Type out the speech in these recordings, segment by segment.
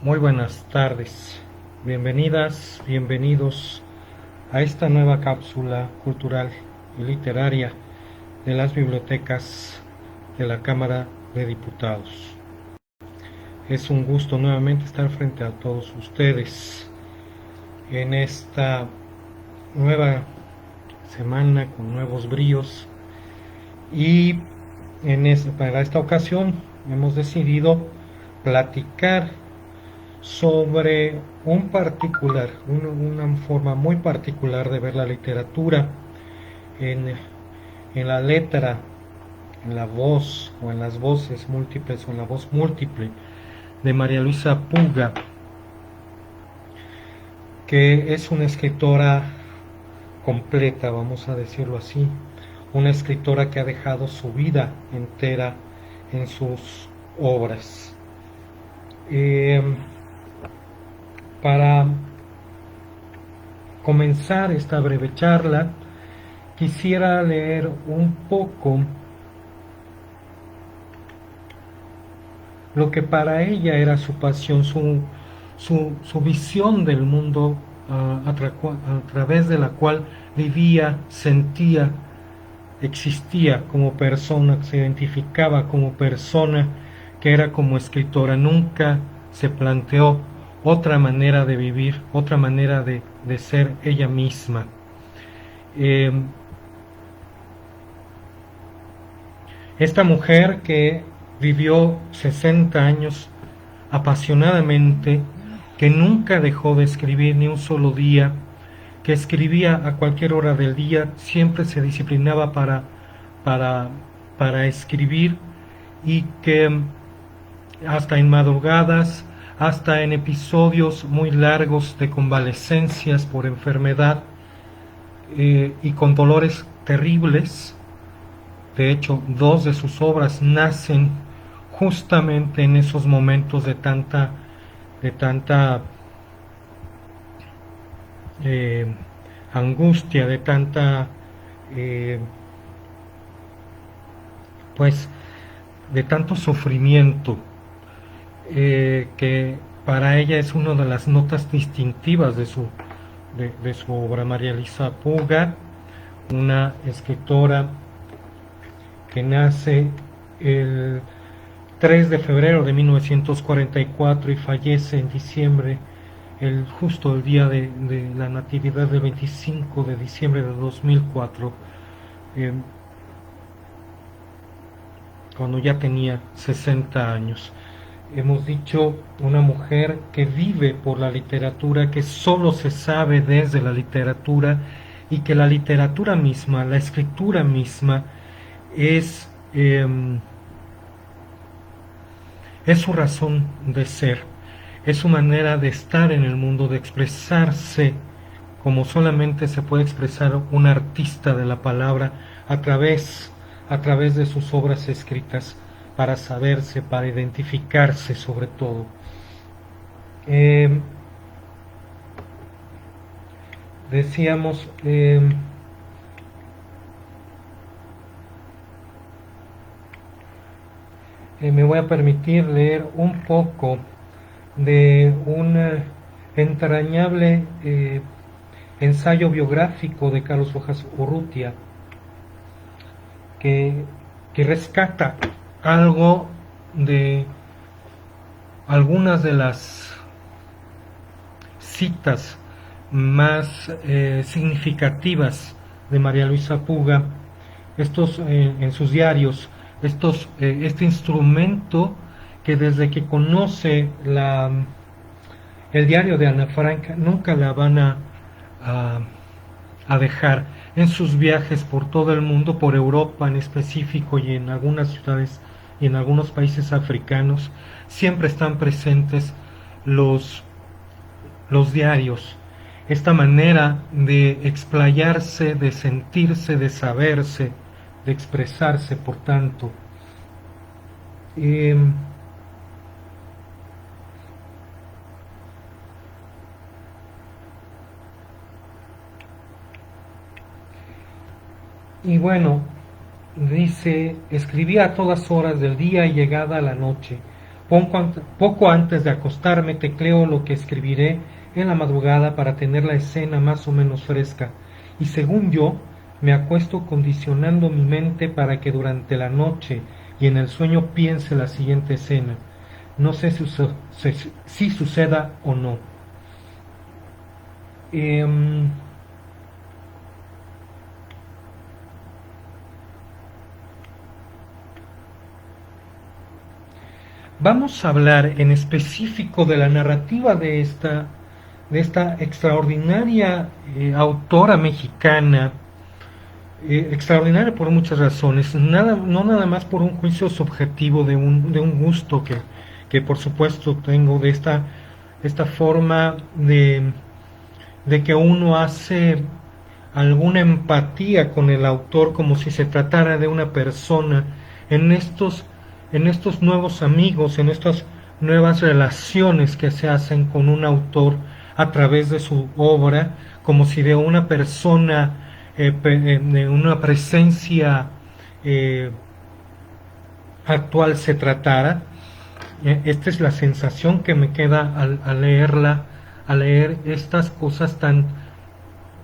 Muy buenas tardes, bienvenidas, bienvenidos a esta nueva cápsula cultural y literaria de las bibliotecas de la Cámara de Diputados. Es un gusto nuevamente estar frente a todos ustedes en esta nueva semana con nuevos bríos y para esta ocasión hemos decidido platicar sobre una forma muy particular de ver la literatura en, en la letra, en la voz o en las voces múltiples o en la voz múltiple de María Luisa Puga, que es una escritora completa, vamos a decirlo así, una escritora que ha dejado su vida entera en sus obras. Para comenzar esta breve charla, quisiera leer un poco lo que para ella era su pasión, su visión del mundo a través de la cual vivía, sentía, existía como persona, se identificaba como persona, que era como escritora. Nunca se planteó otra manera de vivir, otra manera de ser ella misma. Esta mujer que vivió 60 años apasionadamente, que nunca dejó de escribir ni un solo día, que escribía a cualquier hora del día, siempre se disciplinaba para escribir, y que hasta en madrugadas, hasta en episodios muy largos de convalecencias por enfermedad y con dolores terribles. De hecho, dos de sus obras nacen justamente en esos momentos de tanta angustia, de tanta pues de tanto sufrimiento, que para ella es una de las notas distintivas de su obra. María Luisa Puga, una escritora que nace el 3 de febrero de 1944 y fallece en diciembre, justo el día de la natividad del 25 de diciembre de 2004, cuando ya tenía 60 años. Hemos dicho, una mujer que vive por la literatura, que solo se sabe desde la literatura, y que la literatura misma, la escritura misma, es su razón de ser, es su manera de estar en el mundo, de expresarse como solamente se puede expresar un artista de la palabra a través de sus obras escritas, para saberse, para identificarse sobre todo. Decíamos, me voy a permitir leer un poco de un entrañable ensayo biográfico de Carlos Rojas Urrutia, que rescata algo de algunas de las citas más significativas de María Luisa Puga, en sus diarios, este instrumento que desde que conoce el diario de Ana Frank nunca la van a dejar. En sus viajes por todo el mundo, por Europa en específico y en algunas ciudades y en algunos países africanos, siempre están presentes los diarios, esta manera de explayarse, de sentirse, de saberse, de expresarse, por tanto. Y bueno, dice, escribía a todas horas del día y llegada la noche, Poco antes de acostarme tecleo lo que escribiré en la madrugada para tener la escena más o menos fresca. Y según yo, me acuesto condicionando mi mente para que durante la noche y en el sueño piense la siguiente escena. No sé si suceda o no. Vamos a hablar en específico de la narrativa de esta extraordinaria autora mexicana, extraordinaria por muchas razones, no nada más por un juicio subjetivo de un gusto que por supuesto tengo de esta forma de que uno hace alguna empatía con el autor como si se tratara de una persona en estos nuevos amigos, en estas nuevas relaciones que se hacen con un autor a través de su obra, como si de una persona, de una presencia actual se tratara. Esta es la sensación que me queda al leer estas cosas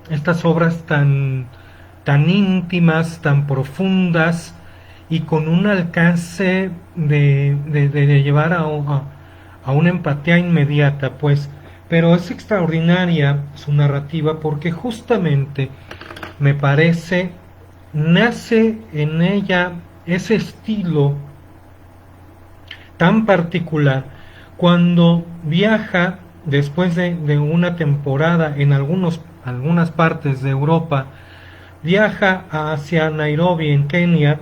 estas obras tan íntimas, tan profundas y con un alcance de llevar a una empatía inmediata, pues. Pero es extraordinaria su narrativa porque justamente me parece nace en ella ese estilo tan particular cuando viaja después de una temporada en algunas partes de Europa, viaja hacia Nairobi en Kenia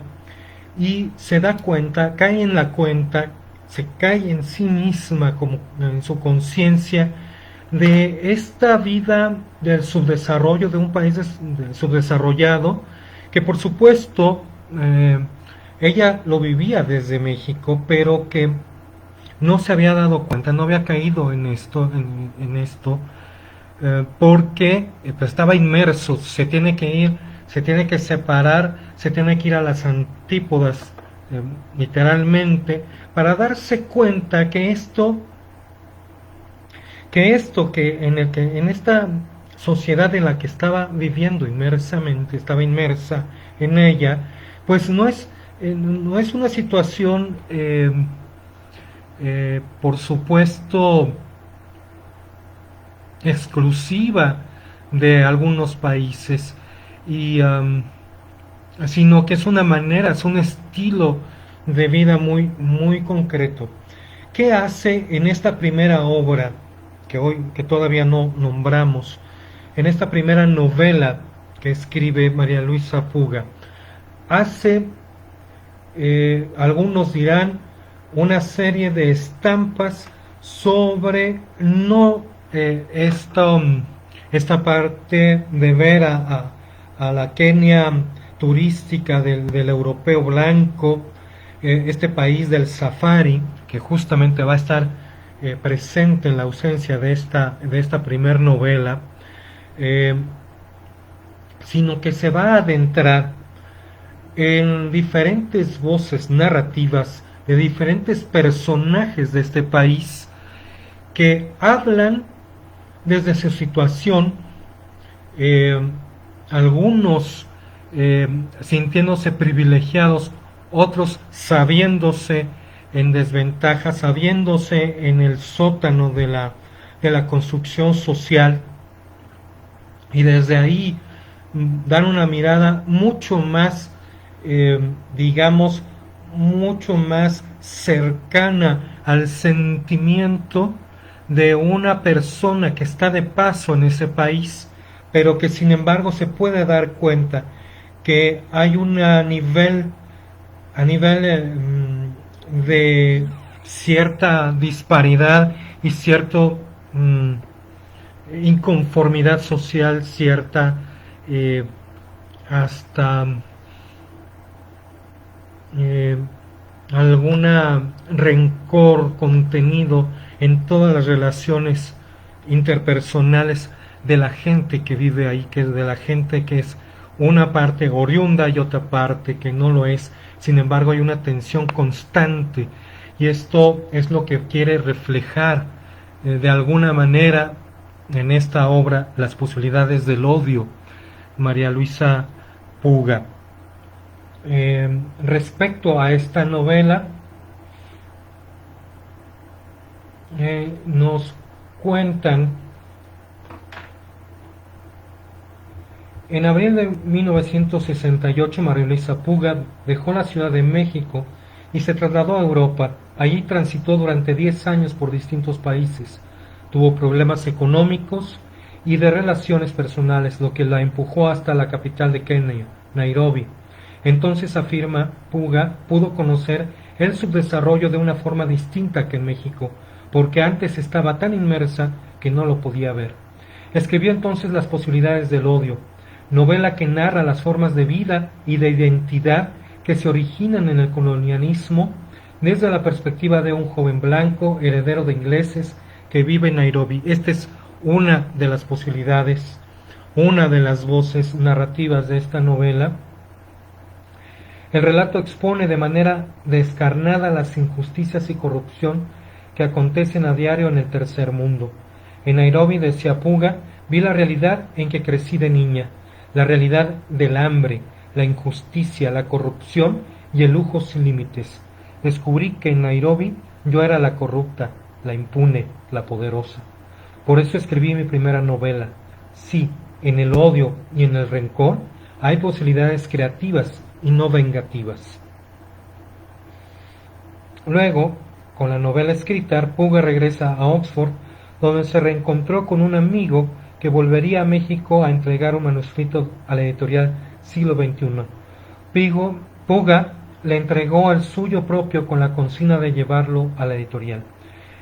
y se da cuenta, cae en la cuenta, se cae en sí misma como en su conciencia de esta vida del subdesarrollo de un país subdesarrollado que por supuesto ella lo vivía desde México, pero que no se había dado cuenta, no había caído en esto, porque pues, estaba inmerso, se tiene que ir, se tiene que separar, se tiene que ir a las antípodas, literalmente, para darse cuenta que en esta sociedad en la que estaba viviendo inmersamente, estaba inmersa en ella, pues no es una situación, por supuesto, exclusiva de algunos países, sino que es una manera, es un estilo de vida muy, muy concreto. ¿Qué hace en esta primera obra que todavía no nombramos, en esta primera novela que escribe María Luisa Puga? Hace, algunos dirán, una serie de estampas sobre no esta parte de ver a la Kenia turística del europeo blanco, este país del safari, que justamente va a estar presente en la ausencia de esta primer novela, sino que se va a adentrar en diferentes voces narrativas de diferentes personajes de este país que hablan desde su situación, algunos sintiéndose privilegiados, otros sabiéndose en desventaja, sabiéndose en el sótano de la construcción social, y desde ahí dan una mirada mucho más, digamos, mucho más cercana al sentimiento de una persona que está de paso en ese país, pero que sin embargo se puede dar cuenta que hay a nivel de cierta disparidad y cierta inconformidad social, cierta hasta alguna rencor contenido en todas las relaciones interpersonales de la gente que vive ahí, que es de la gente que es una parte oriunda y otra parte que no lo es. Sin embargo, hay una tensión constante y esto es lo que quiere reflejar de alguna manera en esta obra, Las posibilidades del odio, María Luisa Puga. Respecto a esta novela, nos cuentan: en abril de 1968, María Luisa Puga dejó la Ciudad de México y se trasladó a Europa. Allí transitó durante 10 años por distintos países. Tuvo problemas económicos y de relaciones personales, lo que la empujó hasta la capital de Kenia, Nairobi. Entonces, afirma Puga, pudo conocer el subdesarrollo de una forma distinta que en México, porque antes estaba tan inmersa que no lo podía ver. Escribió entonces Las posibilidades del odio, novela que narra las formas de vida y de identidad que se originan en el colonialismo desde la perspectiva de un joven blanco, heredero de ingleses, que vive en Nairobi. Esta es una de las posibilidades, una de las voces narrativas de esta novela. El relato expone de manera descarnada las injusticias y corrupción que acontecen a diario en el tercer mundo. En Nairobi, decía Puga, vi la realidad en que crecí de niña, la realidad del hambre, la injusticia, la corrupción y el lujo sin límites. Descubrí que en Nairobi yo era la corrupta, la impune, la poderosa. Por eso escribí mi primera novela. Sí, en el odio y en el rencor hay posibilidades creativas y no vengativas. Luego, con la novela escrita, Puga regresa a Oxford, donde se reencontró con un amigo que volvería a México a entregar un manuscrito a la editorial Siglo XXI. Puga le entregó el suyo propio con la consigna de llevarlo a la editorial.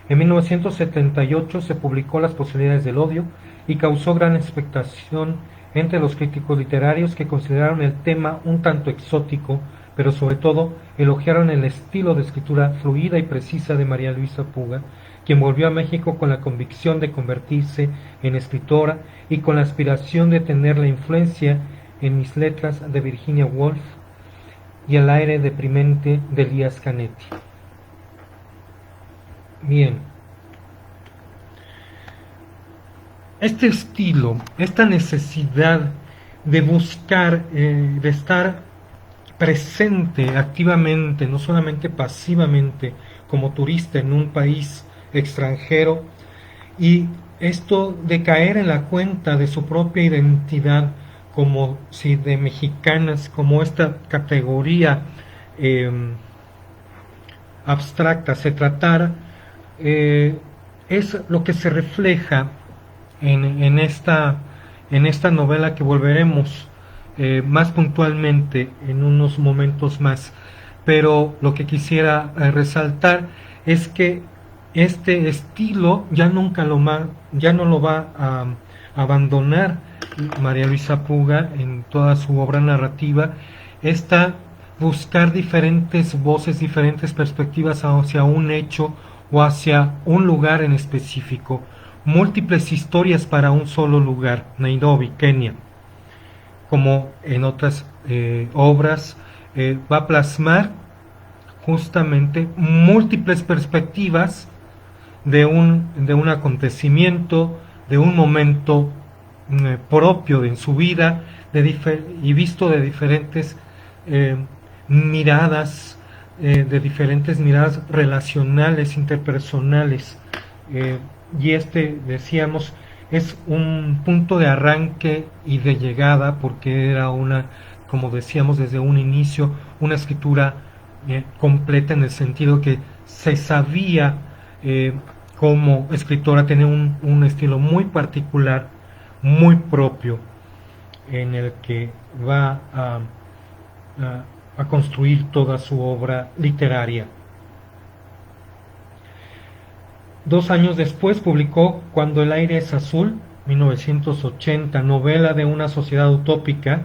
En 1978 se publicó Las posibilidades del odio y causó gran expectación entre los críticos literarios, que consideraron el tema un tanto exótico, pero sobre todo elogiaron el estilo de escritura fluida y precisa de María Luisa Puga, quien volvió a México con la convicción de convertirse en escritora y con la aspiración de tener la influencia en mis letras de Virginia Woolf y el aire deprimente de Elías Canetti. Bien, este estilo, esta necesidad de buscar, de estar presente activamente, no solamente pasivamente, como turista en un país extranjero, y esto de caer en la cuenta de su propia identidad, como si de mexicanas, como esta categoría abstracta se tratara, es lo que se refleja en esta novela, que volveremos más puntualmente en unos momentos más. Pero lo que quisiera resaltar es que este estilo ya no lo va a abandonar María Luisa Puga en toda su obra narrativa. Esta buscar diferentes voces, diferentes perspectivas hacia un hecho o hacia un lugar en específico, múltiples historias para un solo lugar, Nairobi, Kenia. Como en otras obras, va a plasmar justamente múltiples perspectivas de un acontecimiento, de un momento propio en su vida, y visto de diferentes miradas, de diferentes miradas relacionales, interpersonales, y decíamos, es un punto de arranque y de llegada, porque era como decíamos desde un inicio, una escritura completa, en el sentido que se sabía como escritora tenía un estilo muy particular, muy propio, en el que va a construir toda su obra literaria. 2 años después publicó Cuando el aire es azul, 1980, novela de una sociedad utópica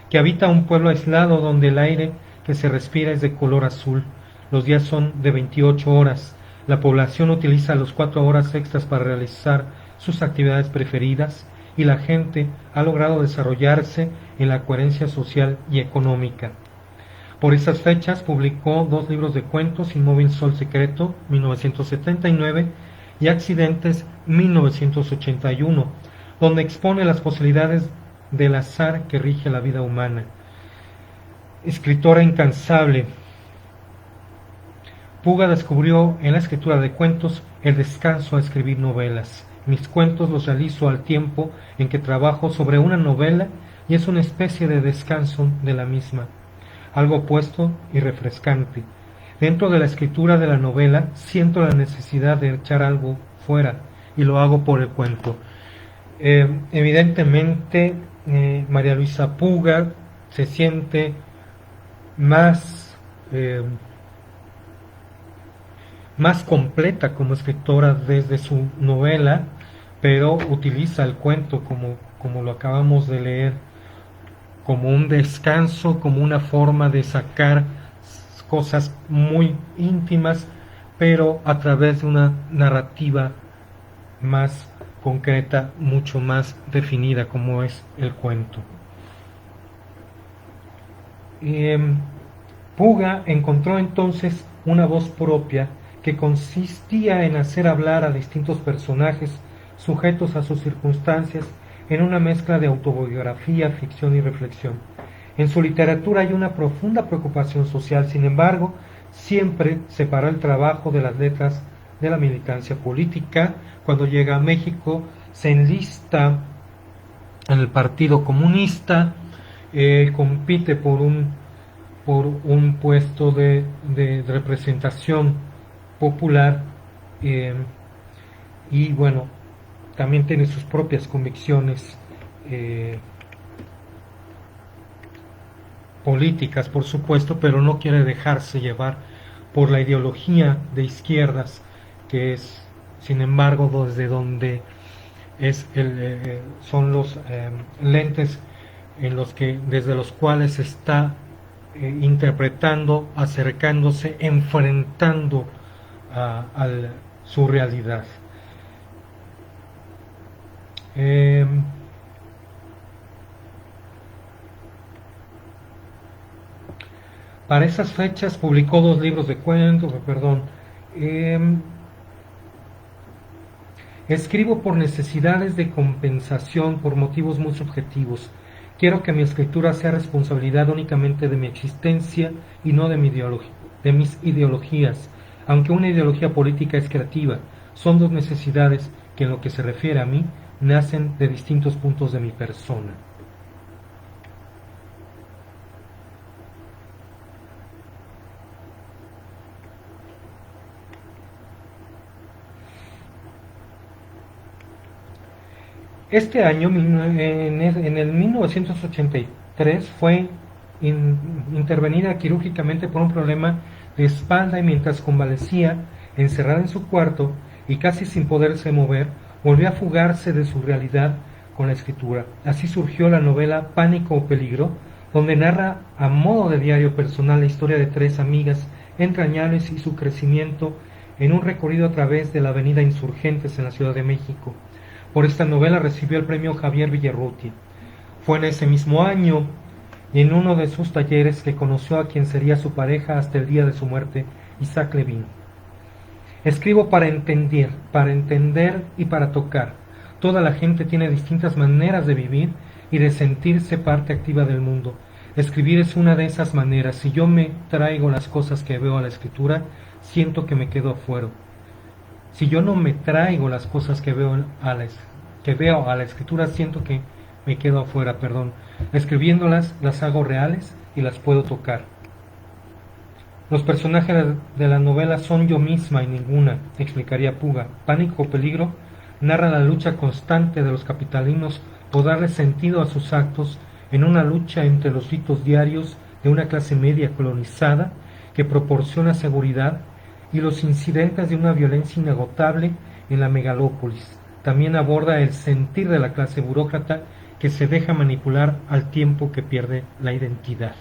que habita un pueblo aislado donde el aire que se respira es de color azul. Los días son de 28 horas. La población utiliza las 4 horas extras para realizar sus actividades preferidas y la gente ha logrado desarrollarse en la coherencia social y económica. Por esas fechas publicó 2 libros de cuentos, Inmóvil Sol Secreto, 1979, y Accidentes, 1981, donde expone las posibilidades del azar que rige la vida humana. Escritora incansable, Puga descubrió en la escritura de cuentos el descanso a escribir novelas. Mis cuentos los realizo al tiempo en que trabajo sobre una novela y es una especie de descanso de la misma, algo opuesto y refrescante. Dentro de la escritura de la novela siento la necesidad de echar algo fuera y lo hago por el cuento. Evidentemente, María Luisa Puga se siente más, más completa como escritora desde su novela, pero utiliza el cuento como lo acabamos de leer, como un descanso, como una forma de sacar cosas muy íntimas, pero a través de una narrativa más concreta, mucho más definida, como es el cuento. Puga encontró entonces una voz propia que consistía en hacer hablar a distintos personajes sujetos a sus circunstancias en una mezcla de autobiografía, ficción y reflexión. En su literatura hay una profunda preocupación social, sin embargo, siempre separó el trabajo de las letras de la militancia política. Cuando llega a México, se enlista en el Partido Comunista, compite por un puesto de representación popular, y bueno, también tiene sus propias convicciones políticas, por supuesto, pero no quiere dejarse llevar por la ideología de izquierdas, que es, sin embargo, desde donde son los lentes en los que, desde los cuales está interpretando, acercándose, enfrentando a su realidad. Para esas fechas publicó 2 libros de cuentos, escribo por necesidades de compensación, por motivos muy subjetivos. Quiero que mi escritura sea responsabilidad únicamente de mi existencia y no de mis ideologías. Aunque una ideología política es creativa, son 2 necesidades que, en lo que se refiere a mí, nacen de distintos puntos de mi persona. Este año, en el 1983, fue intervenida quirúrgicamente por un problema de espalda, y mientras convalecía, encerrada en su cuarto y casi sin poderse mover, volvió a fugarse de su realidad con la escritura. Así surgió la novela Pánico o Peligro, donde narra a modo de diario personal la historia de 3 amigas entrañables y su crecimiento en un recorrido a través de la avenida Insurgentes en la Ciudad de México. Por esta novela recibió el premio Javier Villarruti. Fue en ese mismo año y en uno de sus talleres que conoció a quien sería su pareja hasta el día de su muerte, Isaac Levin. Escribo para entender y para tocar. Toda la gente tiene distintas maneras de vivir y de sentirse parte activa del mundo. Escribir es una de esas maneras. Si yo me traigo las cosas que veo a la escritura, siento que me quedo afuera. Si yo no me traigo las cosas que veo a la escritura, siento que me quedo afuera, Escribiéndolas, las hago reales y las puedo tocar. Los personajes de la novela son yo misma y ninguna, explicaría Puga. Pánico o Peligro narra la lucha constante de los capitalinos por darle sentido a sus actos en una lucha entre los ritos diarios de una clase media colonizada que proporciona seguridad y los incidentes de una violencia inagotable en la megalópolis. También aborda el sentir de la clase burócrata que se deja manipular al tiempo que pierde la identidad.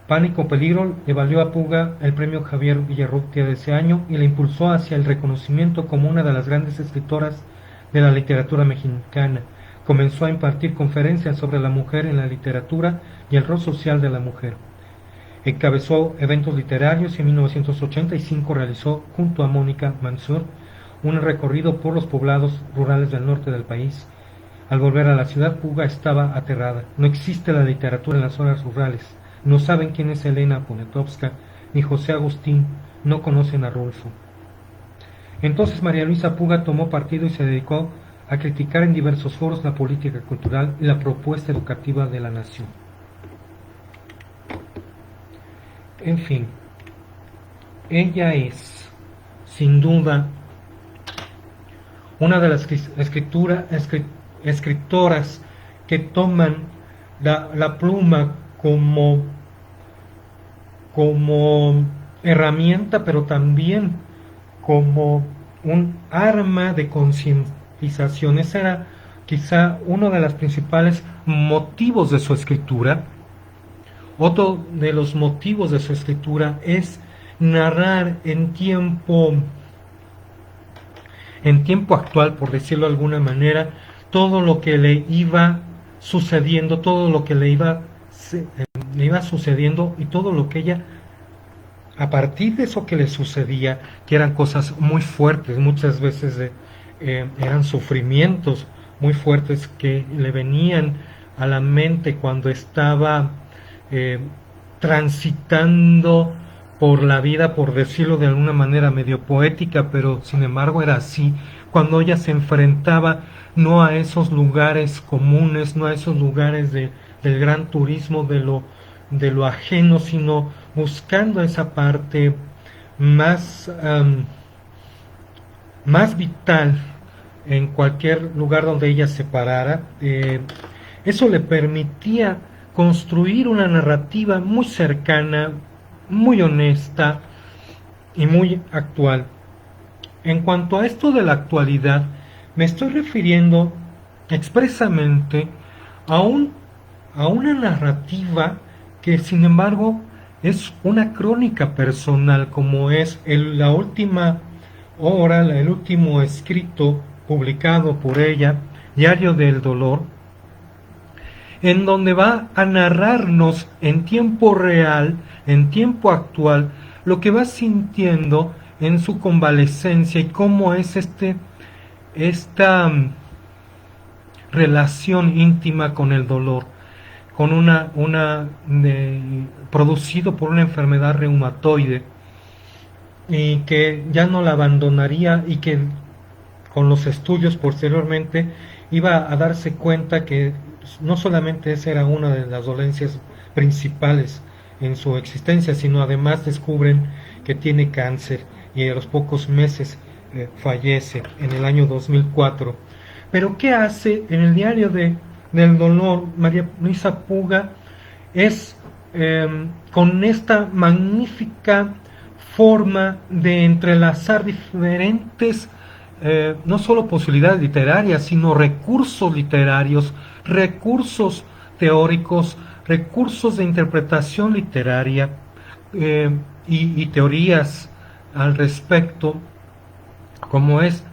Pánico o Peligro le valió a Puga el premio Javier Villarruti de ese año y le impulsó hacia el reconocimiento como una de las grandes escritoras de la literatura mexicana. Comenzó a impartir conferencias sobre la mujer en la literatura y el rol social de la mujer. Encabezó eventos literarios y en 1985 realizó, junto a Mónica Mansur, un recorrido por los poblados rurales del norte del país. Al volver a la ciudad, Puga estaba aterrada. No existe la literatura en las zonas rurales. No saben quién es Elena Poniatowska, ni José Agustín, no conocen a Rolfo. Entonces María Luisa Puga tomó partido y se dedicó a criticar en diversos foros la política cultural y la propuesta educativa de la nación. En fin, ella es, sin duda, una de las escritoras que toman la pluma como herramienta, pero también como un arma de concientización. Ese era quizá uno de los principales motivos de su escritura. Otro de los motivos de su escritura es narrar en tiempo actual, por decirlo de alguna manera, todo lo que le iba sucediendo, todo lo que le iba sucediendo y todo lo que ella, a partir de eso que le sucedía, que eran cosas muy fuertes, muchas veces eran sufrimientos muy fuertes que le venían a la mente cuando estaba transitando por la vida, por decirlo de alguna manera medio poética, pero sin embargo era así, cuando ella se enfrentaba no a esos lugares comunes, no a esos lugares del gran turismo, de lo ajeno, sino buscando esa parte más vital en cualquier lugar donde ella se parara. Eso le permitía construir una narrativa muy cercana, muy honesta y muy actual. En cuanto a esto de la actualidad, me estoy refiriendo expresamente a una narrativa que, sin embargo, es una crónica personal, como es la última obra, el último escrito publicado por ella, Diario del Dolor, en donde va a narrarnos en tiempo real, en tiempo actual, lo que va sintiendo en su convalecencia y cómo es esta relación íntima con el dolor, con producido por una enfermedad reumatoide, y que ya no la abandonaría, y que con los estudios posteriormente iba a darse cuenta que no solamente esa era una de las dolencias principales en su existencia, sino además descubren que tiene cáncer y a los pocos meses fallece en el año 2004. Pero ¿qué hace en el Diario del Dolor María Luisa Puga? Es con esta magnífica forma de entrelazar diferentes no solo posibilidades literarias, sino recursos literarios, recursos teóricos, recursos de interpretación literaria y teorías al respecto, como es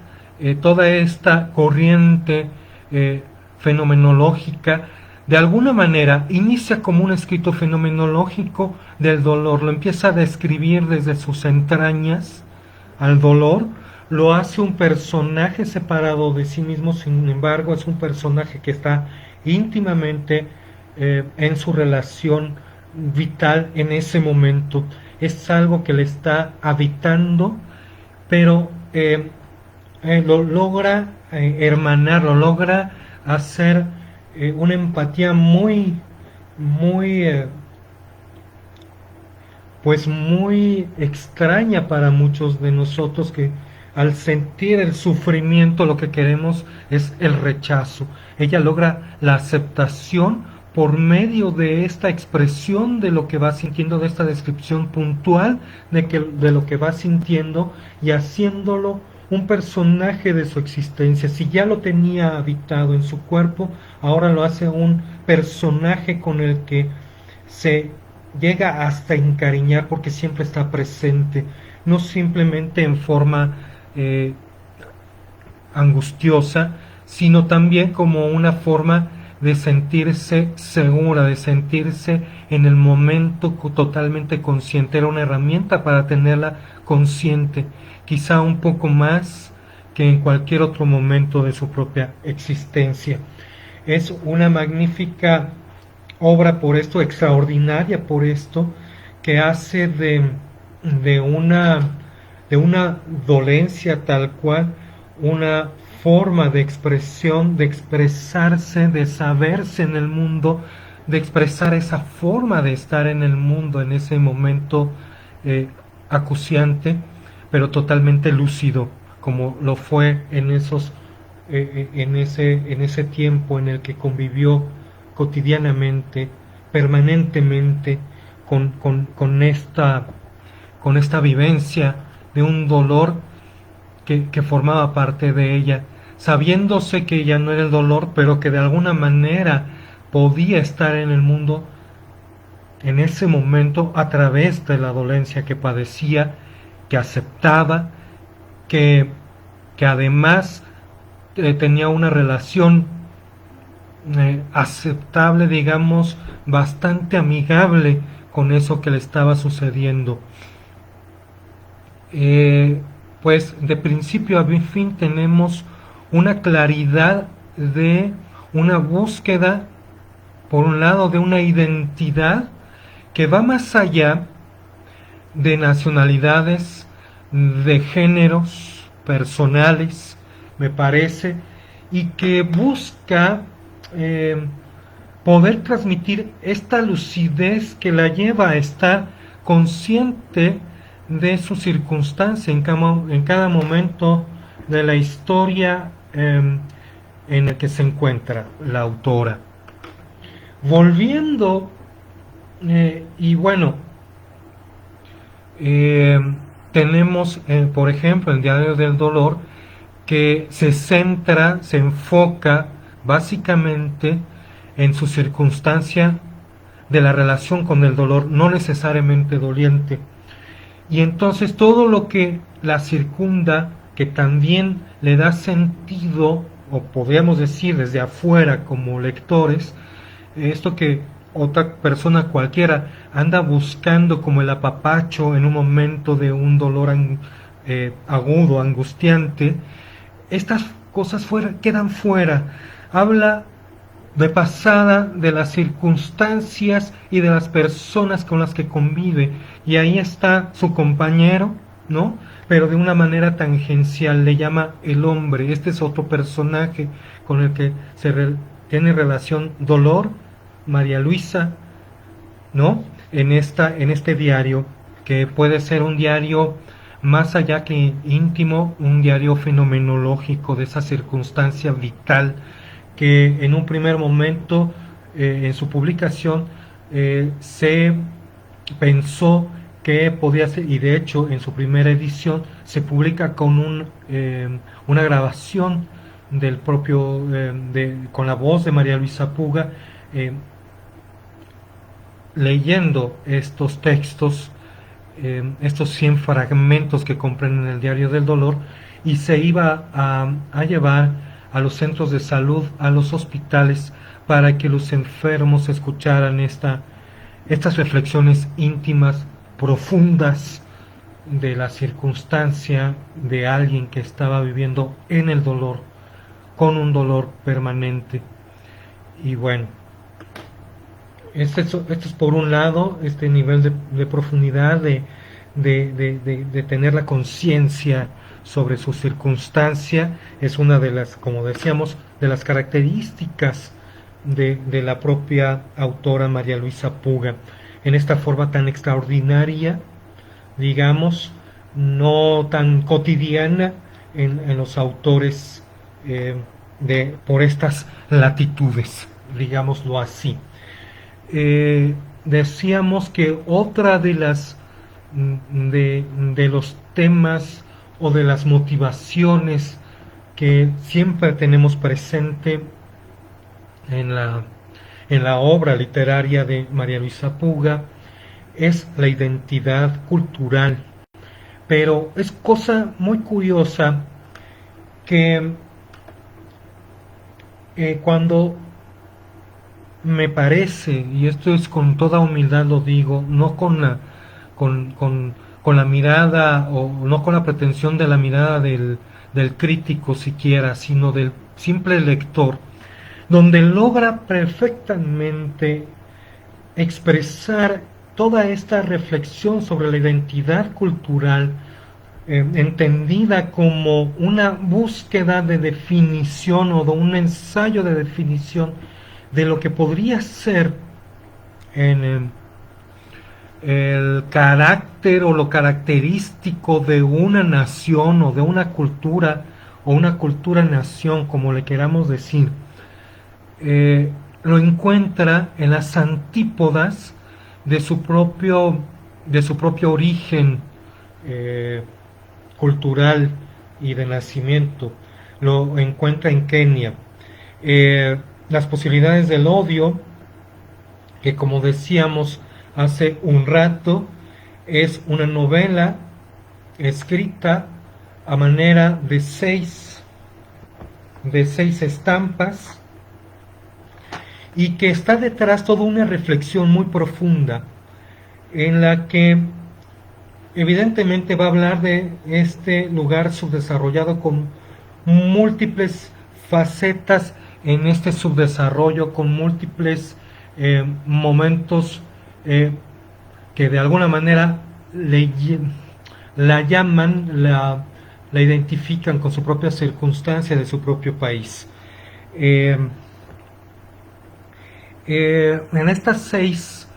toda esta corriente fenomenológica. De alguna manera inicia como un escrito fenomenológico del dolor, lo empieza a describir desde sus entrañas al dolor, lo hace un personaje separado de sí mismo, sin embargo es un personaje que está íntimamente en su relación vital en ese momento, es algo que le está habitando, pero lo logra hermanar, lo logra hacer una empatía muy extraña para muchos de nosotros, que al sentir el sufrimiento lo que queremos es el rechazo. Ella logra la aceptación por medio de esta expresión de lo que va sintiendo, de esta descripción puntual de lo que va sintiendo, y haciéndolo un personaje de su existencia. Si ya lo tenía habitado en su cuerpo, ahora lo hace un personaje con el que se llega hasta encariñar, porque siempre está presente, no simplemente en forma angustiosa, sino también como una forma de sentirse segura, de sentirse en el momento totalmente consciente. Era una herramienta para tenerla consciente, quizá un poco más que en cualquier otro momento de su propia existencia. Es una magnífica obra por esto, extraordinaria por esto, que hace de una de una dolencia tal cual, una forma de expresión, de expresarse, de saberse en el mundo, de expresar esa forma de estar en el mundo en ese momento acuciante, pero totalmente lúcido, como lo fue en ese tiempo en el que convivió cotidianamente, permanentemente, con esta vivencia de un dolor que formaba parte de ella, sabiéndose que ella no era el dolor, pero que de alguna manera podía estar en el mundo en ese momento a través de la dolencia que padecía, que aceptaba, que, que además tenía una relación aceptable, digamos, bastante amigable con eso que le estaba sucediendo. Pues de principio a fin tenemos una claridad de una búsqueda, por un lado, de una identidad que va más allá de nacionalidades, de géneros personales, me parece, y que busca poder transmitir esta lucidez que la lleva a estar consciente de su circunstancia en cada momento de la historia en el que se encuentra la autora. Volviendo, y bueno, tenemos, por ejemplo, el Diario del Dolor, que se centra, se enfoca básicamente en su circunstancia de la relación con el dolor, no necesariamente doliente. Y entonces todo lo que la circunda, que también le da sentido, o podríamos decir desde afuera como lectores, esto que otra persona cualquiera anda buscando como el apapacho en un momento de un dolor agudo, angustiante, estas cosas quedan fuera. Habla de pasada de las circunstancias y de las personas con las que convive, y ahí está su compañero, ¿no? Pero de una manera tangencial, le llama el hombre. Este es otro personaje con el que tiene relación Dolor, María Luisa, ¿no? En este diario, que puede ser un diario más allá que íntimo, un diario fenomenológico de esa circunstancia vital que en un primer momento en su publicación se pensó que podía ser, y de hecho en su primera edición se publica con una grabación del propio, con la voz de María Luisa Puga, leyendo estos textos, estos 100 fragmentos que comprenden el Diario del Dolor, y se iba a llevar a los centros de salud, a los hospitales, para que los enfermos escucharan estas reflexiones íntimas, profundas, de la circunstancia de alguien que estaba viviendo en el dolor, con un dolor permanente. Y bueno, esto es por un lado, este nivel de profundidad, de tener la conciencia sobre su circunstancia, es una de las, como decíamos, de las características de la propia autora María Luisa Puga, en esta forma tan extraordinaria, digamos, no tan cotidiana en los autores por estas latitudes, digámoslo así. Decíamos que otra de los temas o de las motivaciones que siempre tenemos presente en la obra literaria de María Luisa Puga es la identidad cultural. Pero es cosa muy curiosa que cuando me parece, y esto es con toda humildad lo digo, no con la mirada o no con la pretensión de la mirada del crítico siquiera, sino del simple lector, donde logra perfectamente expresar toda esta reflexión sobre la identidad cultural, entendida como una búsqueda de definición o de un ensayo de definición de lo que podría ser en el carácter o lo característico de una nación o de una cultura o una cultura-nación, como le queramos decir. Lo encuentra en las antípodas de su propio origen cultural y de nacimiento. Lo encuentra en Kenia. Las posibilidades del odio, que como decíamos hace un rato, es una novela escrita a manera de seis estampas, y que está detrás toda una reflexión muy profunda en la que evidentemente va a hablar de este lugar subdesarrollado con múltiples facetas en este subdesarrollo, con múltiples momentos que de alguna manera la llaman, la identifican con su propia circunstancia de su propio país. En estas seis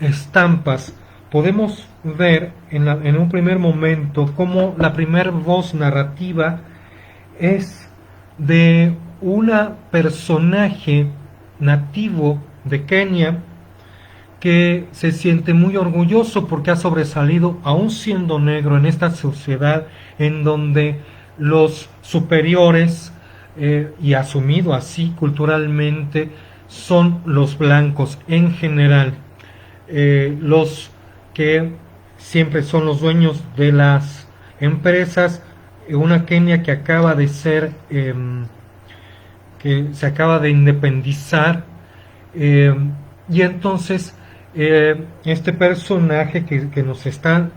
estampas podemos ver en un primer momento cómo la primer voz narrativa es de una personaje nativo de Kenia que se siente muy orgulloso porque ha sobresalido, aún siendo negro, en esta sociedad en donde los superiores, y asumido así culturalmente, son los blancos en general, los que siempre son los dueños de las empresas. Una Kenia que acaba de ser, que se acaba de independizar, y entonces este personaje que nos está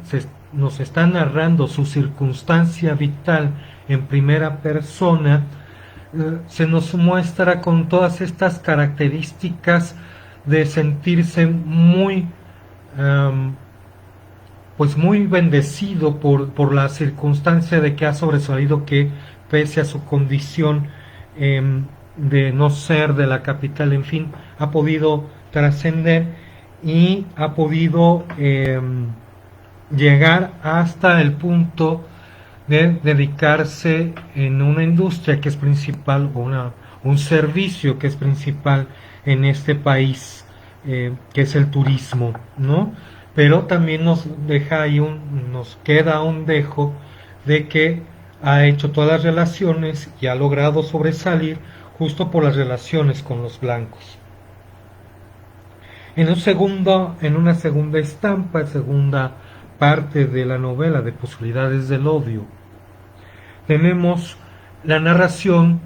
narrando su circunstancia vital en primera persona, se nos muestra con todas estas características de sentirse muy pues muy bendecido por la circunstancia de que ha sobresalido, que pese a su condición de no ser de la capital, en fin, ha podido trascender y ha podido llegar hasta el punto de dedicarse en una industria que es principal, o un servicio que es principal en este país, que es el turismo, ¿no? Pero también nos queda un dejo de que ha hecho todas las relaciones y ha logrado sobresalir justo por las relaciones con los blancos. En una segunda estampa, segunda parte de la novela de Posibilidades del Odio, tenemos la narración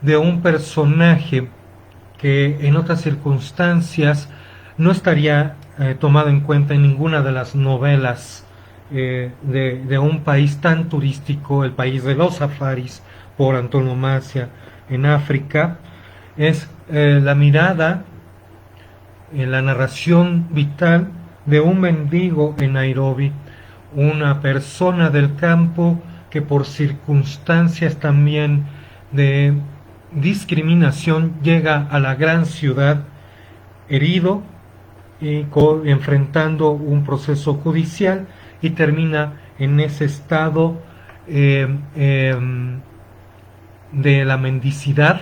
de un personaje que en otras circunstancias no estaría tomado en cuenta en ninguna de las novelas de un país tan turístico, el país de los safaris por antonomasia en África. Es la mirada, la narración vital de un mendigo en Nairobi, una persona del campo que por circunstancias también de discriminación llega a la gran ciudad herido y enfrentando un proceso judicial, y termina en ese estado de la mendicidad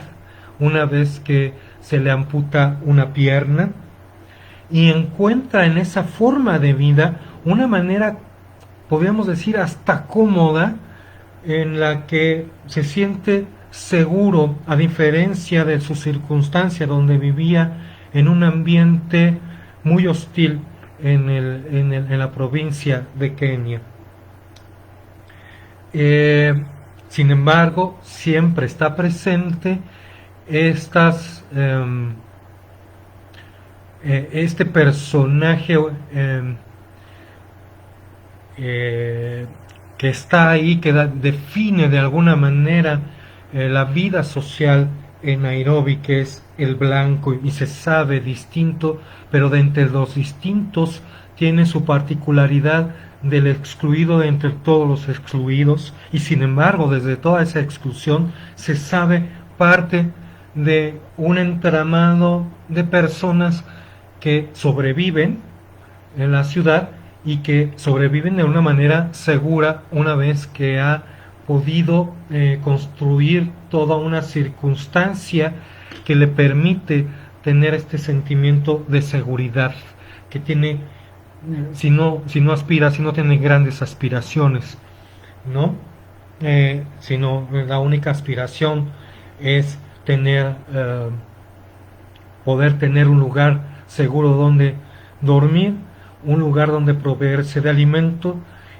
una vez que se le amputa una pierna, y encuentra en esa forma de vida una manera, podríamos decir, hasta cómoda, en la que se siente seguro, a diferencia de su circunstancia donde vivía en un ambiente muy hostil en la provincia de Kenia. Sin embargo, siempre está presente este personaje que está ahí, que define de alguna manera la vida social en Nairobi, que es el blanco, y se sabe distinto, pero de entre los distintos tiene su particularidad del excluido de entre todos los excluidos, y sin embargo desde toda esa exclusión se sabe parte de un entramado de personas que sobreviven en la ciudad y que sobreviven de una manera segura una vez que ha podido construir toda una circunstancia que le permite tener este sentimiento de seguridad que tiene, si no aspira, si no tiene grandes aspiraciones, ¿no? Sino la única aspiración es tener, poder tener un lugar seguro donde dormir, un lugar donde proveerse de alimento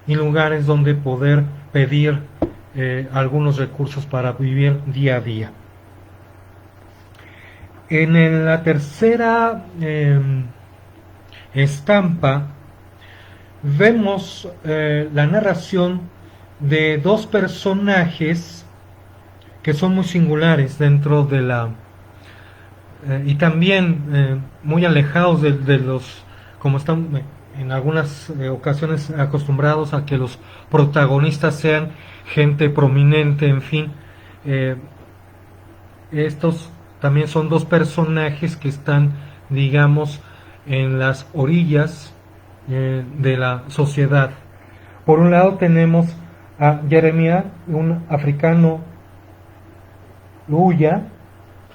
y lugares donde poder pedir algunos recursos para vivir día a día. En la tercera estampa vemos la narración de dos personajes que son muy singulares dentro de la y también muy alejados de los, como están en algunas ocasiones acostumbrados a que los protagonistas sean gente prominente, en fin. Estos también son dos personajes que están, digamos, en las orillas de la sociedad. Por un lado tenemos a Jeremiah, un africano Luya,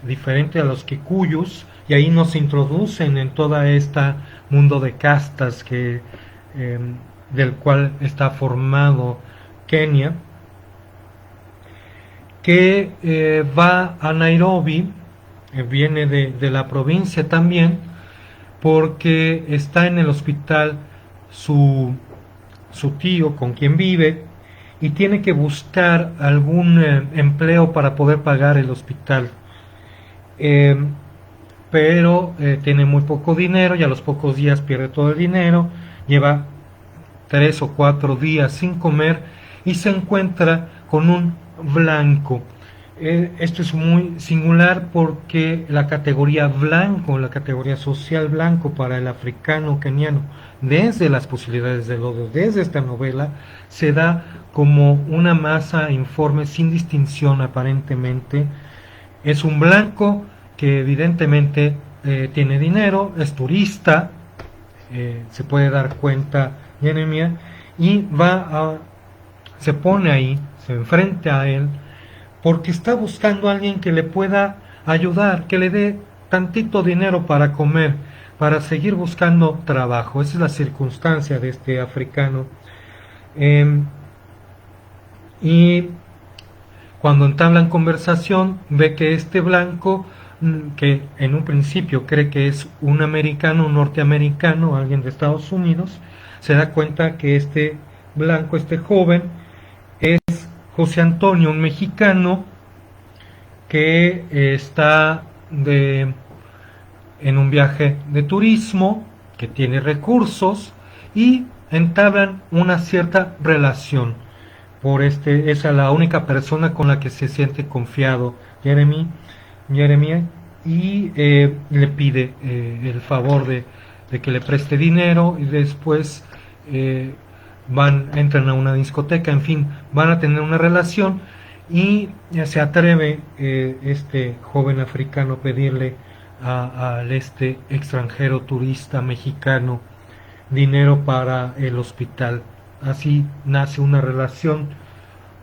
diferente a los kikuyus, y ahí nos introducen en toda esta mundo de castas del cual está formado Kenia, que va a Nairobi, viene de la provincia también, porque está en el hospital su tío con quien vive y tiene que buscar algún empleo para poder pagar el hospital. Pero tiene muy poco dinero y a los pocos días pierde todo el dinero, lleva 3 o 4 días sin comer y se encuentra con un blanco. Esto es muy singular porque la categoría blanco, la categoría social blanco para el africano keniano, desde las posibilidades de lodo, desde esta novela, se da como una masa informe sin distinción aparentemente. Es un blanco que evidentemente tiene dinero, es turista, se puede dar cuenta Jeremiah, y se pone ahí, se enfrenta a él, porque está buscando a alguien que le pueda ayudar, que le dé tantito dinero para comer, para seguir buscando trabajo. Esa es la circunstancia de este africano. Y cuando entablan conversación, ve que este blanco, que en un principio cree que es un americano, un norteamericano, alguien de Estados Unidos, se da cuenta que este blanco, este joven, es José Antonio, un mexicano que está en un viaje de turismo, que tiene recursos y entablan una cierta relación. Esa es la única persona con la que se siente confiado Jeremiah, y le pide el favor de que le preste dinero, y después entran a una discoteca, en fin, van a tener una relación, y se atreve este joven africano a pedirle a este extranjero turista mexicano dinero para el hospital. Así nace una relación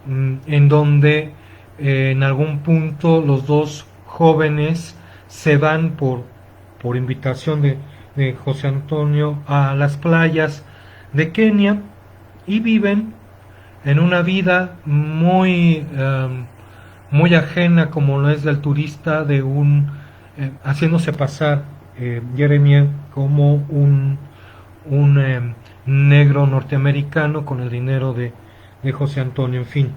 en donde en algún punto los dos jóvenes se van por invitación de José Antonio a las playas de Kenia y viven en una vida muy ajena, como lo es del turista, haciéndose pasar Jeremiah como un negro norteamericano con el dinero de José Antonio. En fin,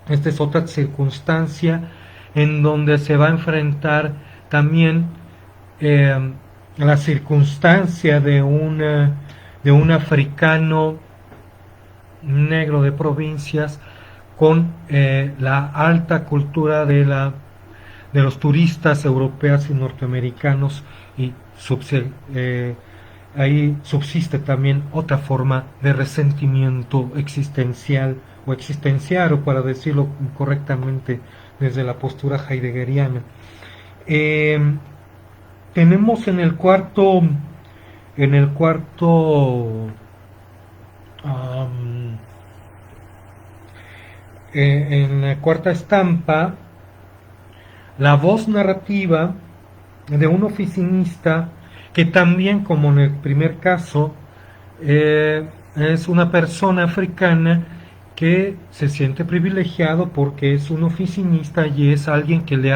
esta es otra circunstancia en donde se va a enfrentar también la circunstancia de un africano negro de provincias con la alta cultura de los turistas europeos y norteamericanos, y ahí subsiste también otra forma de resentimiento existencial o existencial, o para decirlo correctamente desde la postura heideggeriana. Tenemos en el cuarto en la cuarta estampa, la voz narrativa de un oficinista que también, como en el primer caso, es una persona africana que se siente privilegiado porque es un oficinista y es alguien que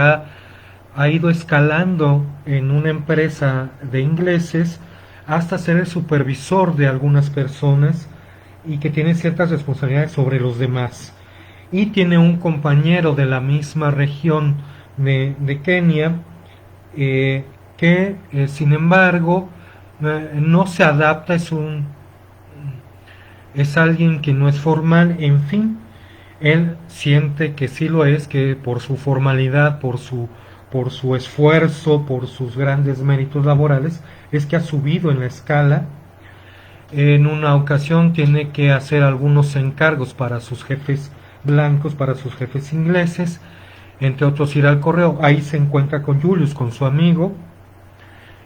ha ido escalando en una empresa de ingleses hasta ser el supervisor de algunas personas y que tiene ciertas responsabilidades sobre los demás. Y tiene un compañero de la misma región de Kenia que sin embargo no se adapta, es alguien que no es formal, en fin, él siente que sí lo es, que por su formalidad, por su esfuerzo, por sus grandes méritos laborales, es que ha subido en la escala. En una ocasión tiene que hacer algunos encargos para sus jefes blancos, para sus jefes ingleses, entre otros ir al correo. Ahí se encuentra con Julius, con su amigo,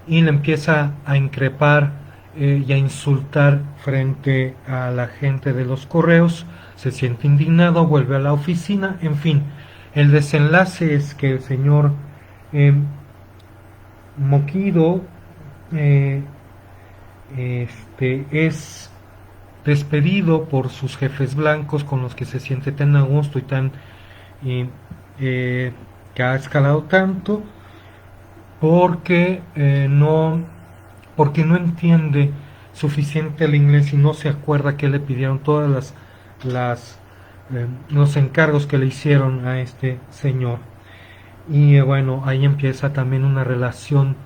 y le empieza a increpar y a insultar frente a la gente de los correos. Se siente indignado, vuelve a la oficina, en fin. El desenlace es que el señor Mokido es despedido por sus jefes blancos, con los que se siente tan a gusto y tan que ha escalado tanto, porque no entiende suficiente el inglés y no se acuerda que le pidieron todas los encargos que le hicieron a este señor. Y bueno, ahí empieza también una relación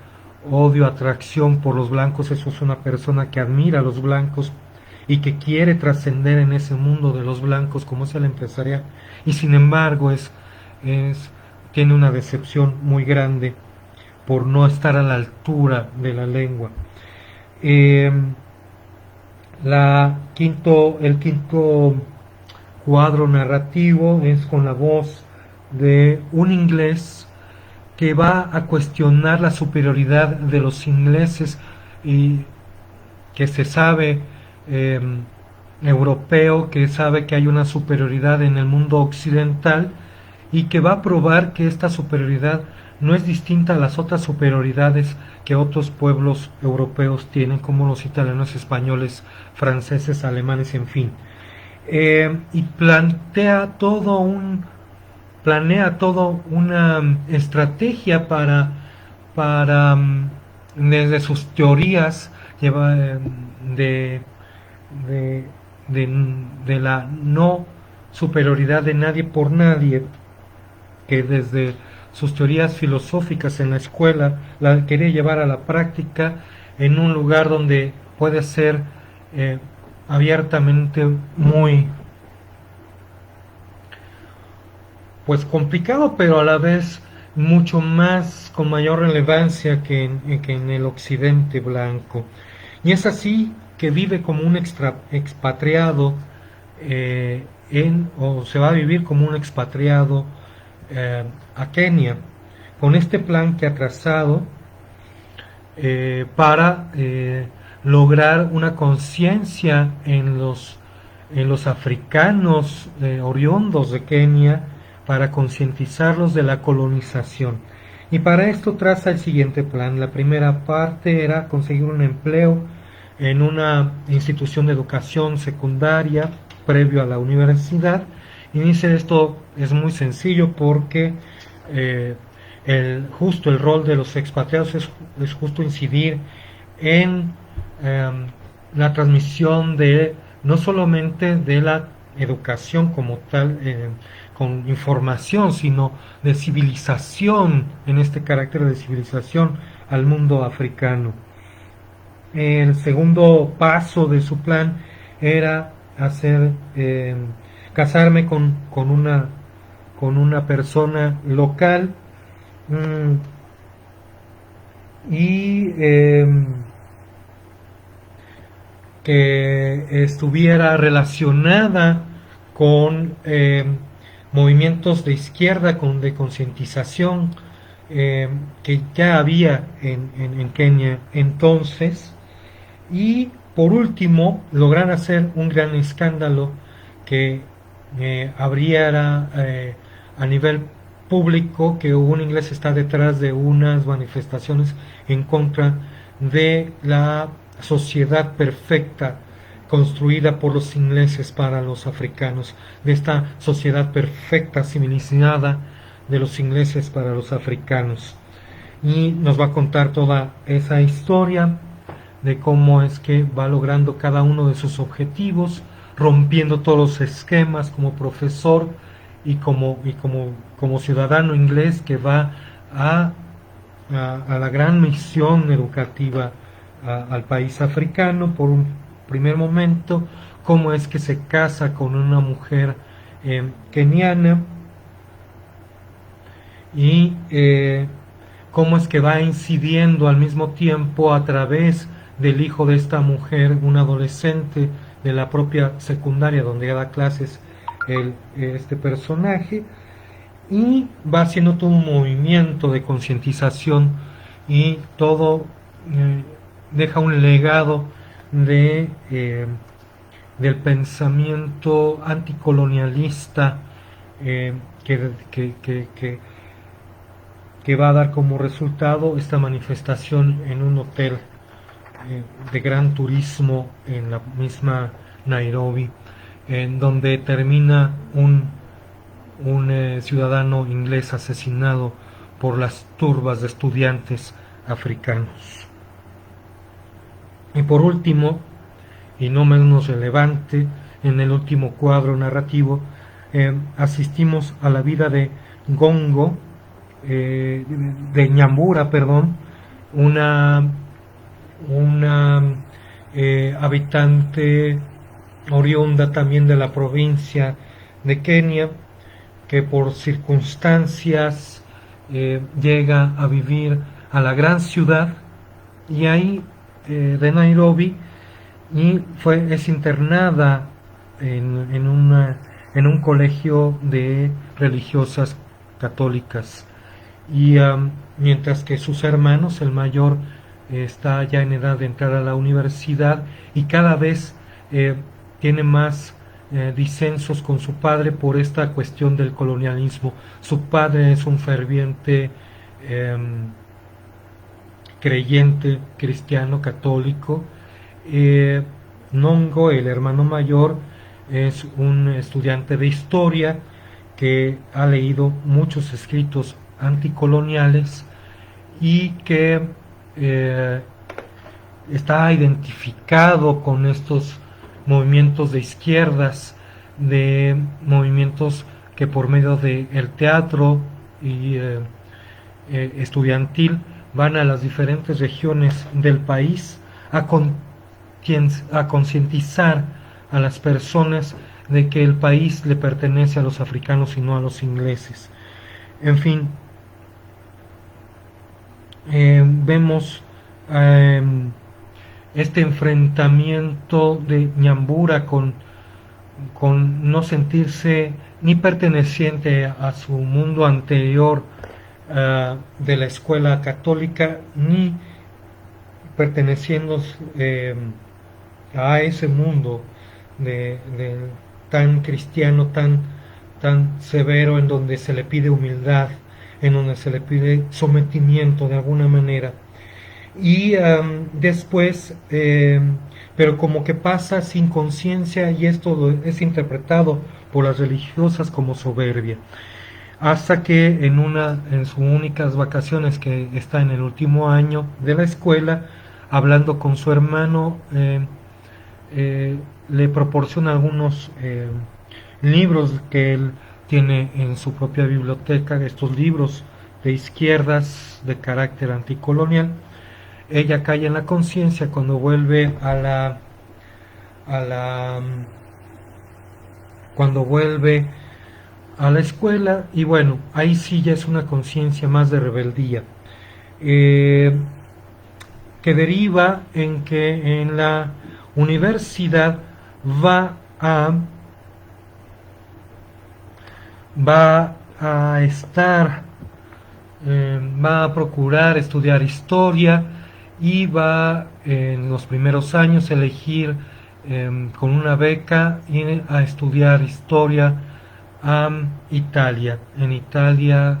odio, atracción por los blancos. Eso es una persona que admira a los blancos y que quiere trascender en ese mundo de los blancos como es el empresarial, y sin embargo tiene una decepción muy grande por no estar a la altura de la lengua. El quinto cuadro narrativo es con la voz de un inglés que va a cuestionar la superioridad de los ingleses y que se sabe europeo, que sabe que hay una superioridad en el mundo occidental y que va a probar que esta superioridad no es distinta a las otras superioridades que otros pueblos europeos tienen, como los italianos, españoles, franceses, alemanes, en fin. Y planea toda una estrategia para desde sus teorías de la no superioridad de nadie por nadie, que desde sus teorías filosóficas en la escuela la quería llevar a la práctica en un lugar donde puede ser abiertamente muy pues complicado, pero a la vez mucho más con mayor relevancia que en el occidente blanco. Y es así que vive como un expatriado o se va a vivir como un expatriado a Kenia, con este plan que ha trazado para lograr una conciencia en los africanos oriundos de Kenia, para concientizarlos de la colonización. Y para esto traza el siguiente plan. La primera parte era conseguir un empleo en una institución de educación secundaria previo a la universidad. Y dice, esto es muy sencillo porque el rol de los expatriados es justo incidir en la transmisión de no solamente de la educación como tal, con información, sino de civilización, en este carácter de civilización al mundo africano. El segundo paso de su plan era hacer casarme con una persona local, y que estuviera relacionada con movimientos de izquierda, de concientización, que ya había en Kenia entonces. Y por último, lograr hacer un gran escándalo que abriera a nivel público que un inglés está detrás de unas manifestaciones en contra de la sociedad perfecta construida por los ingleses para los africanos, de esta sociedad perfecta civilizada de los ingleses para los africanos. Y nos va a contar toda esa historia de cómo es que va logrando cada uno de sus objetivos, rompiendo todos los esquemas como profesor y como ciudadano inglés que va a la gran misión educativa al país africano. Por un primer momento, cómo es que se casa con una mujer keniana, y cómo es que va incidiendo al mismo tiempo a través del hijo de esta mujer, un adolescente de la propia secundaria donde da clases este personaje, y va haciendo todo un movimiento de concientización, y todo deja un legado del pensamiento anticolonialista que va a dar como resultado esta manifestación en un hotel de gran turismo en la misma Nairobi, en donde termina un ciudadano inglés asesinado por las turbas de estudiantes africanos. Y por último, y no menos relevante, en el último cuadro narrativo, asistimos a la vida de Gongo, de Nyambura, perdón, una habitante oriunda también de la provincia de Kenia, que por circunstancias llega a vivir a la gran ciudad y ahí de Nairobi, y es internada en un colegio de religiosas católicas, y mientras que sus hermanos, el mayor está ya en edad de entrar a la universidad, y cada vez tiene más disensos con su padre por esta cuestión del colonialismo. Su padre es un ferviente creyente cristiano católico. Nongo, el hermano mayor, es un estudiante de historia que ha leído muchos escritos anticoloniales y que está identificado con estos movimientos de izquierdas, de movimientos que por medio del teatro y estudiantil van a las diferentes regiones del país a concientizar a las personas de que el país le pertenece a los africanos y no a los ingleses. En fin, vemos este enfrentamiento de Nyambura con no sentirse ni perteneciente a su mundo anterior de la escuela católica, ni perteneciendo a ese mundo tan cristiano, tan severo, en donde se le pide humildad, en donde se le pide sometimiento de alguna manera. Y después, pero como que pasa sin conciencia, y esto es interpretado por las religiosas como soberbia, hasta que en sus únicas vacaciones, que está en el último año de la escuela, hablando con su hermano, le proporciona algunos libros que él tiene en su propia biblioteca estos libros de izquierdas de carácter anticolonial. Ella cae en la conciencia cuando vuelve a la cuando vuelve a la escuela, y bueno, ahí sí ya es una conciencia más de rebeldía, que deriva en que en la universidad va a estar, va a procurar estudiar historia, y va en los primeros años elegir con una beca ir a estudiar historia a Italia. En Italia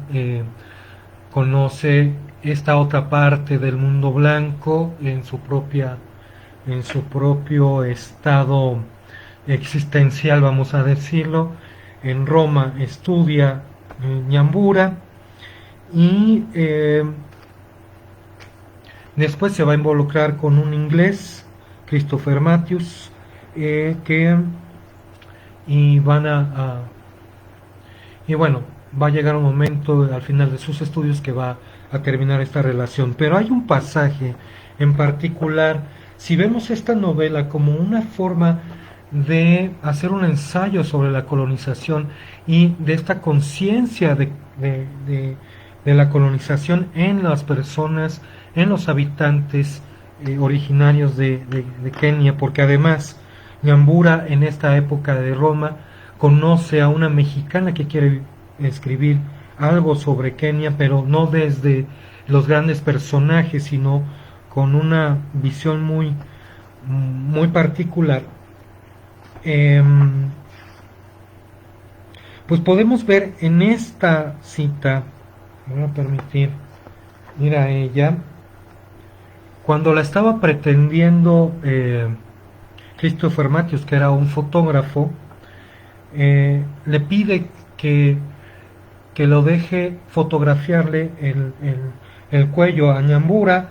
conoce esta otra parte del mundo blanco en su propio estado existencial, vamos a decirlo. En Roma estudia Ñambura, y después se va a involucrar con un inglés, Christopher Matthews, y y bueno, va a llegar un momento al final de sus estudios que va a terminar esta relación. Pero hay un pasaje en particular, si vemos esta novela como una forma de hacer un ensayo sobre la colonización y de esta conciencia de la colonización en las personas, en los habitantes originarios de Kenia, porque además Ñambura en esta época de Roma conoce a una mexicana que quiere escribir algo sobre Kenia, pero no desde los grandes personajes, sino con una visión muy particular. Pues podemos ver en esta cita, me voy a permitir ir a ella, cuando la estaba pretendiendo Christopher Matthews, que era un fotógrafo, le pide que lo deje fotografiarle el cuello a Ñambura,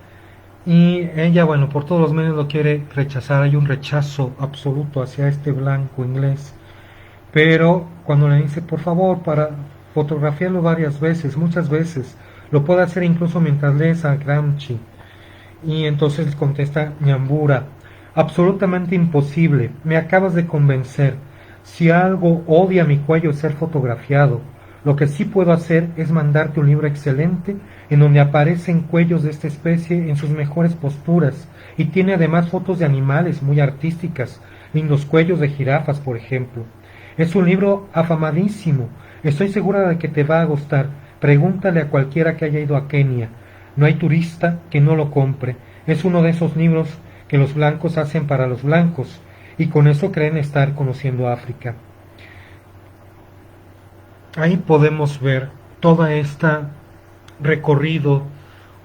y ella, bueno, por todos los medios lo quiere rechazar. Hay un rechazo absoluto hacia este blanco inglés, pero cuando le dice por favor para fotografiarlo varias veces, muchas veces, lo puede hacer incluso mientras lees a Gramsci, y entonces contesta Ñambura: absolutamente imposible, me acabas de convencer. Si algo odia mi cuello es ser fotografiado. Lo que sí puedo hacer es mandarte un libro excelente en donde aparecen cuellos de esta especie en sus mejores posturas, y tiene además fotos de animales muy artísticas, lindos cuellos de jirafas, por ejemplo. Es un libro afamadísimo, estoy segura de que te va a gustar. Pregúntale a cualquiera que haya ido a Kenia, no hay turista que no lo compre. Es uno de esos libros que los blancos hacen para los blancos, y con eso creen estar conociendo África. Ahí podemos ver toda esta recorrido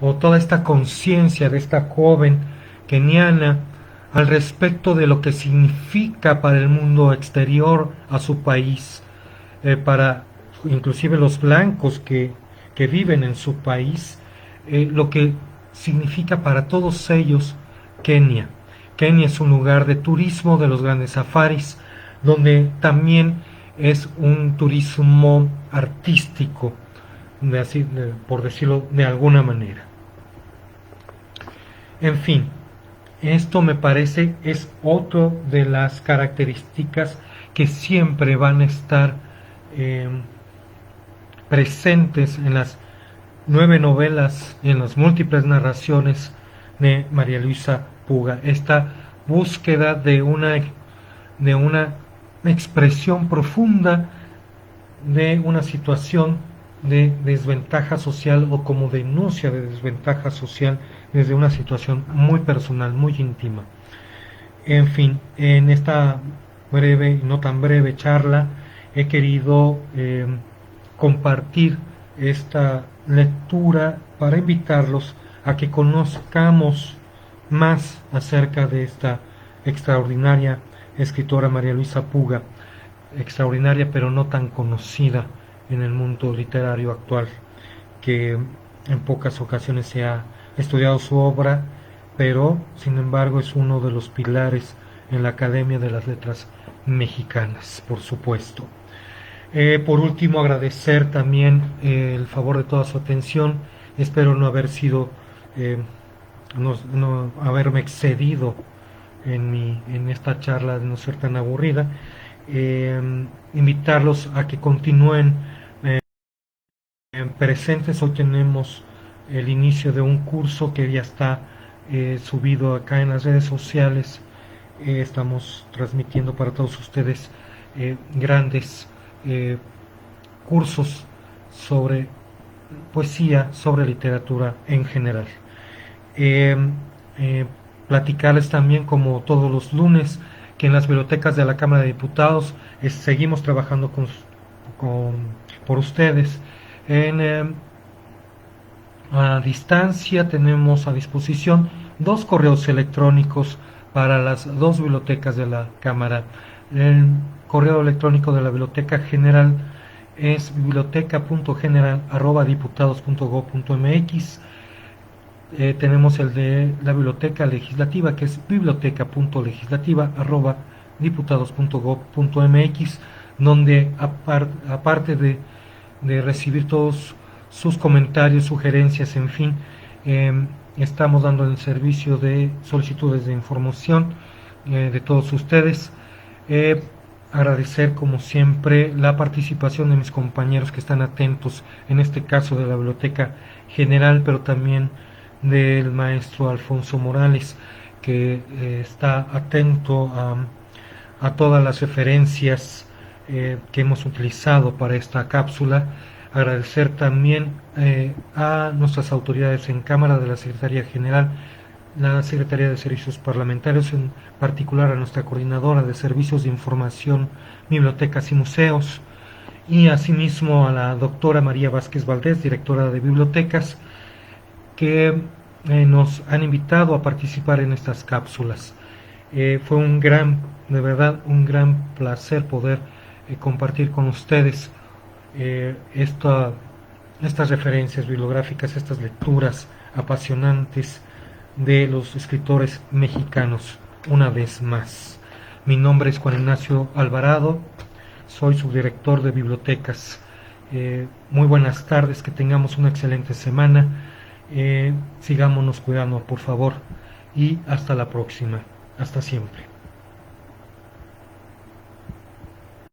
o toda esta conciencia de esta joven keniana al respecto de lo que significa para el mundo exterior a su país, para inclusive los blancos que viven en su país, lo que significa para todos ellos Kenia. Kenia es un lugar de turismo de los grandes safaris, donde también es un turismo artístico, por decirlo de alguna manera. En fin, esto me parece es otro de las características que siempre van a estar presentes en las 9 novelas, en las múltiples narraciones de María Luisa Puga. Esta búsqueda de una expresión profunda de una situación de desventaja social, o como denuncia de desventaja social desde una situación muy personal, muy íntima. En fin, en esta breve y no tan breve charla he querido compartir esta lectura para invitarlos a que conozcamos más acerca de esta extraordinaria escritora María Luisa Puga, extraordinaria pero no tan conocida en el mundo literario actual, que en pocas ocasiones se ha estudiado su obra, pero sin embargo es uno de los pilares en la Academia de las Letras Mexicanas, por supuesto. Por último, agradecer también el favor de toda su atención. Espero no haber sido, no haberme excedido en esta charla, de no ser tan aburrida. Invitarlos a que continúen presentes. Hoy tenemos el inicio de un curso que ya está subido acá en las redes sociales. Estamos transmitiendo para todos ustedes grandes cursos sobre poesía, sobre literatura en general. Eh, eh, Platicarles también, como todos los lunes, que en las bibliotecas de la Cámara de Diputados seguimos trabajando por ustedes. A distancia tenemos a disposición 2 correos electrónicos para las 2 bibliotecas de la Cámara. El correo electrónico de la Biblioteca General es biblioteca.general@diputados.gov.mx. Tenemos el de la Biblioteca Legislativa, que es biblioteca.legislativa@diputados.gov.mx, donde aparte de recibir todos sus comentarios, sugerencias, en fin, estamos dando el servicio de solicitudes de información de todos ustedes. Agradecer, como siempre, la participación de mis compañeros que están atentos, en este caso de la Biblioteca General, pero también del maestro Alfonso Morales, que está atento a todas las referencias que hemos utilizado para esta cápsula. Agradecer también a nuestras autoridades en Cámara, de la Secretaría General, la Secretaría de Servicios Parlamentarios, en particular a nuestra coordinadora de Servicios de Información, Bibliotecas y Museos, y asimismo a la doctora María Vázquez Valdés, directora de Bibliotecas, que nos han invitado a participar en estas cápsulas. Fue de verdad, un gran placer poder compartir con ustedes estas referencias bibliográficas, estas lecturas apasionantes de los escritores mexicanos. Una vez más, mi nombre es Juan Ignacio Alvarado, soy subdirector de bibliotecas. Muy buenas tardes, que tengamos una excelente semana. Sigámonos cuidando, por favor, y hasta la próxima. Hasta siempre.